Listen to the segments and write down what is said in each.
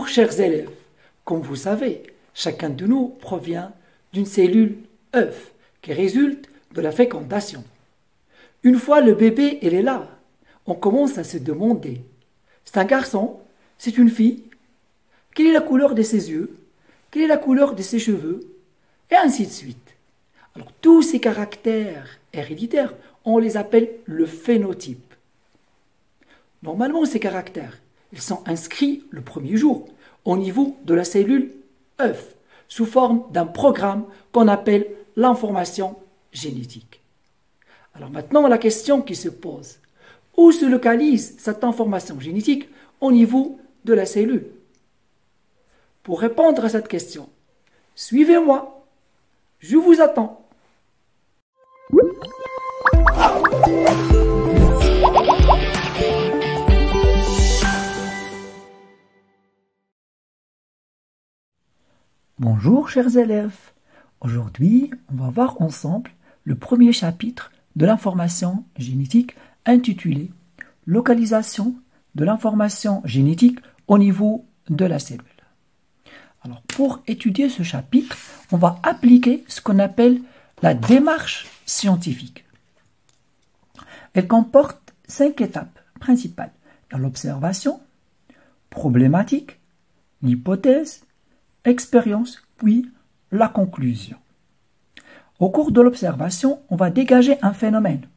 chers élèves. Comme vous savez, chacun de nous provient d'une cellule œuf qui résulte de la fécondation. Une fois le bébé est là, on commence à se demander, c'est un garçon, c'est une fille, quelle est la couleur de ses yeux, quelle est la couleur de ses cheveux, et ainsi de suite. Alors tous ces caractères héréditaires, on les appelle le phénotype. Normalement, ces caractères, ils sont inscrits le premier jour au niveau de la cellule œuf, sous forme d'un programme qu'on appelle l'information génétique. Alors maintenant, la question qui se pose, où se localise cette information génétique au niveau de la cellule? Pour répondre à cette question, suivez-moi, je vous attends. Bonjour chers élèves, aujourd'hui on va voir ensemble le premier chapitre de l'information génétique intitulé « Localisation de l'information génétique au niveau de la cellule ». Alors pour étudier ce chapitre, on va appliquer ce qu'on appelle la démarche scientifique. Elle comporte 5 étapes principales. L'observation, problématique, l'hypothèse, expérience, puis la conclusion. Au cours de l'observation, on va dégager un phénomène.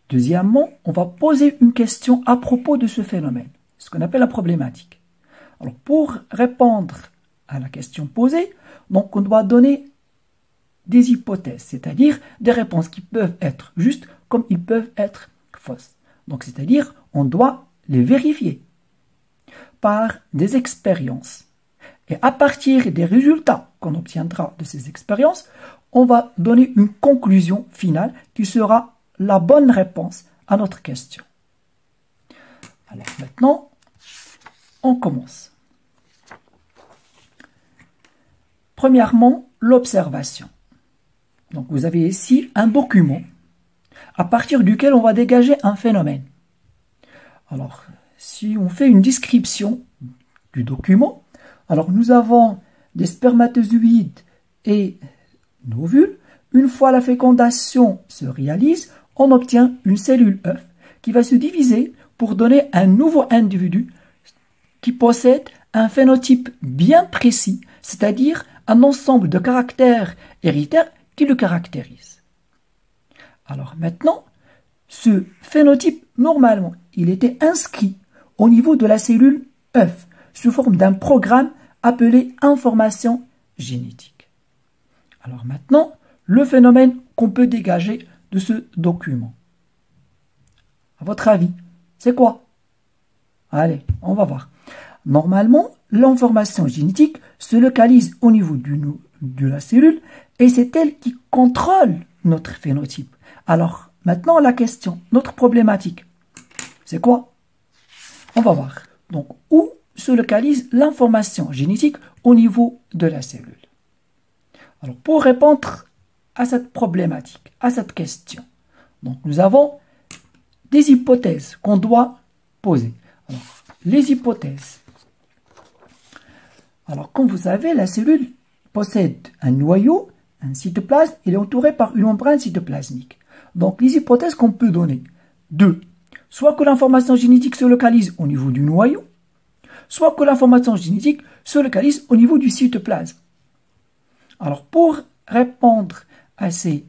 Deuxièmement, on va poser une question à propos de ce phénomène, ce qu'on appelle la problématique. Alors, pour répondre à la question posée, donc on doit donner des hypothèses, c'est-à-dire des réponses qui peuvent être justes comme ils peuvent être fausses. Donc, c'est-à-dire, on doit les vérifier par des expériences. Et à partir des résultats qu'on obtiendra de ces expériences, on va donner une conclusion finale qui sera la bonne réponse à notre question. Alors maintenant, on commence. Premièrement, l'observation. Donc vous avez ici un document à partir duquel on va dégager un phénomène. Alors, si on fait une description du document, alors nous avons des spermatozoïdes et des ovules. Une fois la fécondation se réalise, on obtient une cellule œuf qui va se diviser pour donner un nouveau individu qui possède un phénotype bien précis, c'est-à-dire un ensemble de caractères héréditaires qui le caractérisent. Alors maintenant, ce phénotype, normalement, il était inscrit au niveau de la cellule œuf sous forme d'un programme appelé information génétique. Alors maintenant, le phénomène qu'on peut dégager de ce document. À votre avis, c'est quoi? Allez, on va voir. Normalement, l'information génétique se localise au niveau de la cellule et c'est elle qui contrôle notre phénotype. Alors, maintenant la question, notre problématique, c'est quoi? On va voir. Donc, où se localise l'information génétique au niveau de la cellule? Alors, pour répondre à cette problématique, à cette question, donc nous avons des hypothèses qu'on doit poser. Alors, les hypothèses. Alors, comme vous savez, la cellule possède un noyau, un cytoplasme, il est entouré par une membrane cytoplasmique. Donc, les hypothèses qu'on peut donner, deux, soit que l'information génétique se localise au niveau du noyau, soit que l'information génétique se localise au niveau du cytoplasme. Alors, pour répondre à ces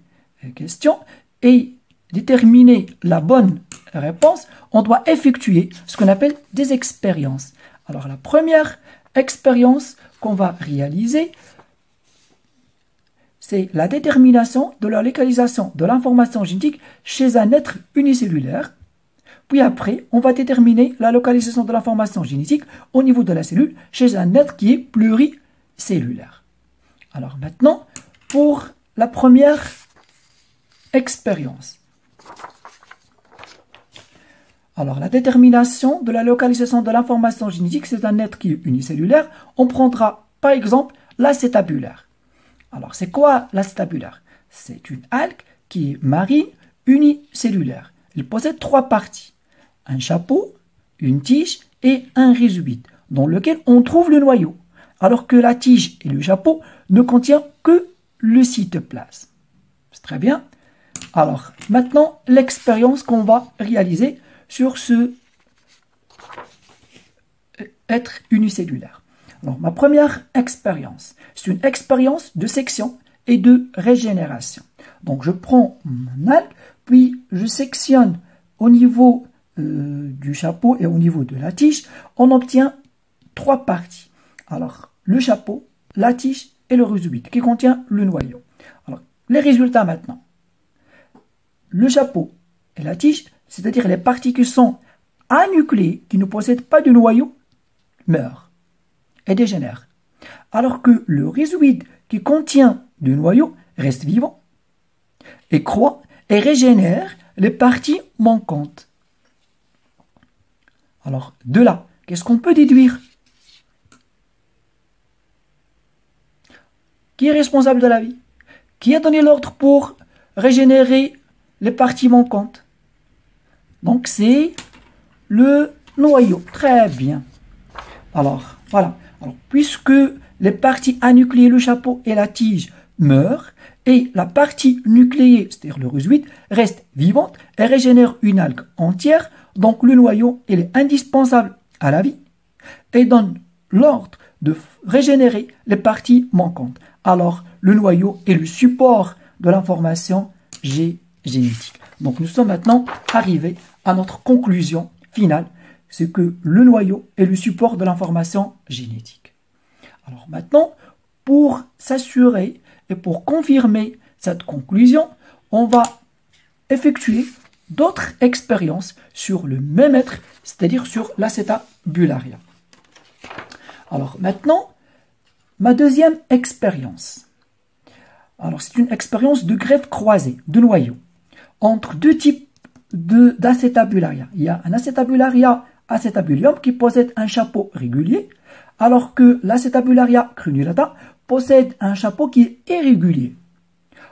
questions et déterminer la bonne réponse, on doit effectuer ce qu'on appelle des expériences. Alors, la première expérience qu'on va réaliser, c'est la détermination de la localisation de l'information génétique chez un être unicellulaire. Puis après, on va déterminer la localisation de l'information génétique au niveau de la cellule chez un être qui est pluricellulaire. Alors maintenant, pour la première expérience. Alors, la détermination de la localisation de l'information génétique, c'est un être qui est unicellulaire. On prendra, par exemple, l'acétabulaire. Alors, c'est quoi l'acétabulaire? C'est une algue qui est marine unicellulaire. Il possède 3 parties. Un chapeau, une tige et un rhizoïde. dans lequel on trouve le noyau, alors que la tige et le chapeau ne contiennent que le cytoplasme. C'est très bien. Alors, maintenant, l'expérience qu'on va réaliser sur ce être unicellulaire. Alors, ma première expérience, c'est une expérience de section et de régénération. Donc, je prends mon algue, puis je sectionne au niveau du chapeau et au niveau de la tige. On obtient 3 parties. Alors, le chapeau, la tige et le rhizoïde qui contient le noyau. Alors, les résultats maintenant. Le chapeau et la tige, c'est-à-dire les parties qui sont anucléées, qui ne possèdent pas de noyau, meurent et dégénèrent. Alors que le rhizoïde qui contient du noyau reste vivant et croît et régénère les parties manquantes. Alors, de là, qu'est-ce qu'on peut déduire? Qui est responsable de la vie? Qui a donné l'ordre pour régénérer les parties manquantes? Donc, c'est le noyau. Très bien. Alors, voilà. Alors, puisque les parties anucléées, le chapeau et la tige meurent, et la partie nucléée, c'est-à-dire le rhizoïde, reste vivante et régénère une algue entière, donc le noyau, il est indispensable à la vie et donne l'ordre de régénérer les parties manquantes. Alors, le noyau est le support de l'information génétique. Donc, nous sommes maintenant arrivés à notre conclusion finale, c'est que le noyau est le support de l'information génétique. Alors maintenant, pour s'assurer et pour confirmer cette conclusion, on va effectuer d'autres expériences sur le même être, c'est-à-dire sur l'acétabularia. Alors maintenant, ma deuxième expérience. Alors c'est une expérience de greffe croisée de noyaux entre deux types d'acétabularia. Il y a un acétabularia acetabulium qui possède un chapeau régulier, alors que l'acétabularia crenulata possède un chapeau qui est irrégulier.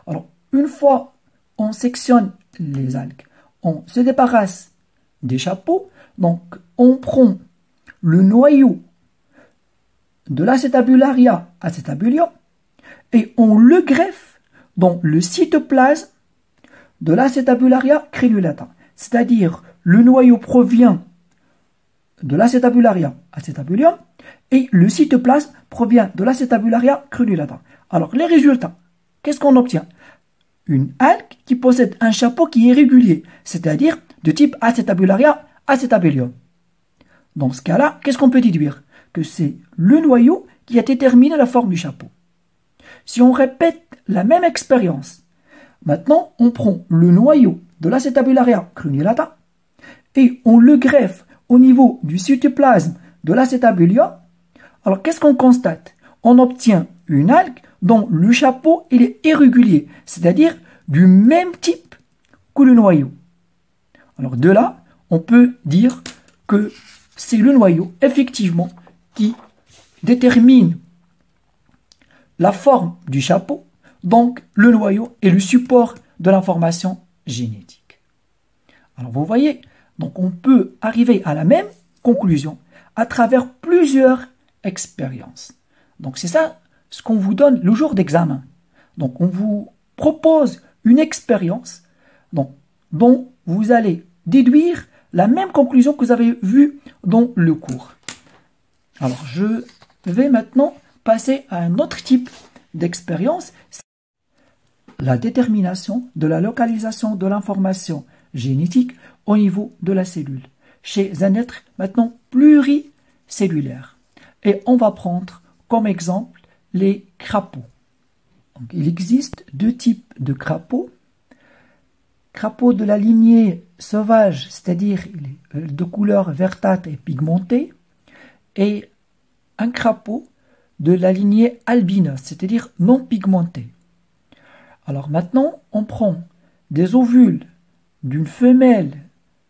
Alors, une fois on sectionne les algues, on se débarrasse des chapeaux, donc on prend le noyau de l'acétabularia acetabulium et on le greffe dans le cytoplasme de l'acétabularia crenulata. C'est-à-dire, le noyau provient de l'acétabularia acetabulium et le cytoplasme provient de l'acétabularia crenulata. Alors, les résultats, qu'est-ce qu'on obtient? Une algue qui possède un chapeau qui est régulier, c'est-à-dire de type acétabularia acetabulium. Dans ce cas-là, qu'est-ce qu'on peut déduire? Que c'est le noyau qui a déterminé la forme du chapeau. Si on répète la même expérience, maintenant, on prend le noyau de l'acétabularia crenulata et on le greffe au niveau du cytoplasme de l'acétabulium. Alors, qu'est-ce qu'on constate? On obtient une algue dont le chapeau il est irrégulier, c'est-à-dire du même type que le noyau. Alors, de là, on peut dire que c'est le noyau, effectivement, qui détermine la forme du chapeau. Donc, le noyau est le support de l'information génétique. Alors, vous voyez, donc on peut arriver à la même conclusion à travers plusieurs expériences. Donc, c'est ça ce qu'on vous donne le jour d'examen. Donc, on vous propose une expérience dont vous allez déduire la même conclusion que vous avez vue dans le cours. Alors, je vais maintenant passer à un autre type d'expérience, la détermination de la localisation de l'information génétique au niveau de la cellule, chez un être maintenant pluricellulaire. Et on va prendre comme exemple les crapauds. Donc, il existe deux types de crapauds. Crapaud de la lignée sauvage, c'est-à-dire de couleur verdâtre et pigmentée, et un crapaud de la lignée albinos, c'est-à-dire non pigmenté. Alors maintenant, on prend des ovules d'une femelle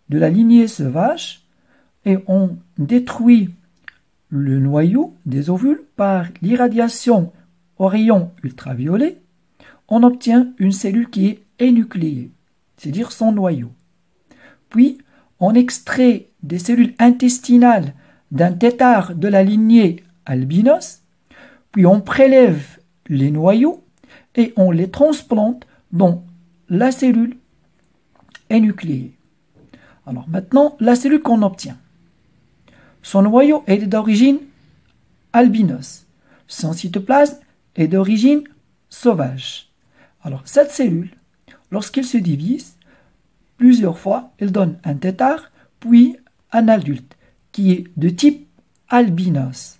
de la lignée sauvage et on détruit le noyau des ovules par l'irradiation aux rayons ultraviolets. On obtient une cellule qui est énucléée, c'est-à-dire son noyau. Puis, on extrait des cellules intestinales d'un tétard de la lignée albinos, puis on prélève les noyaux et on les transplante dans la cellule énucléée. Alors maintenant, la cellule qu'on obtient. Son noyau est d'origine albinos. Son cytoplasme est d'origine sauvage. Alors cette cellule, lorsqu'elle se divise, plusieurs fois, elle donne un tétard, puis un adulte, qui est de type albinos.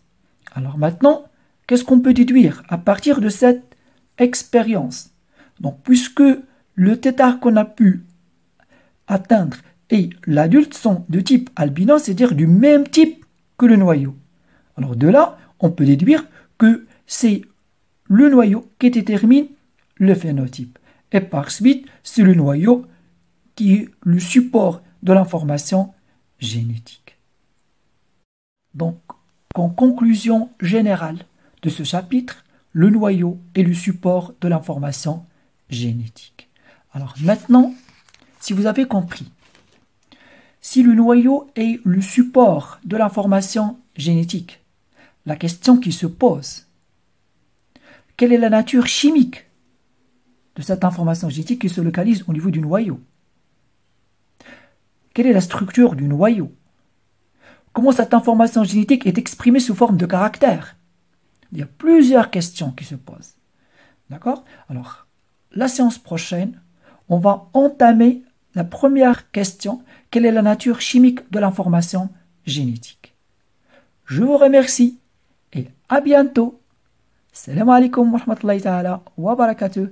Alors maintenant, qu'est-ce qu'on peut déduire à partir de cette expérience? Donc, puisque le tétard qu'on a pu atteindre et l'adulte sont de type albinos, c'est-à-dire du même type que le noyau. Alors de là, on peut déduire que c'est le noyau qui détermine le phénotype. Et par suite, c'est le noyau qui est le support de l'information génétique. Donc, en conclusion générale de ce chapitre, le noyau est le support de l'information génétique. Alors maintenant, si vous avez compris, si le noyau est le support de l'information génétique, la question qui se pose, quelle est la nature chimique de cette information génétique qui se localise au niveau du noyau? Quelle est la structure du noyau? Comment cette information génétique est exprimée sous forme de caractères? Il y a plusieurs questions qui se posent. D'accord? Alors, la séance prochaine, on va entamer la première question. Quelle est la nature chimique de l'information génétique? Je vous remercie et à bientôt. Salam alaikum wa rahmatullahi ta'ala wa barakatuh.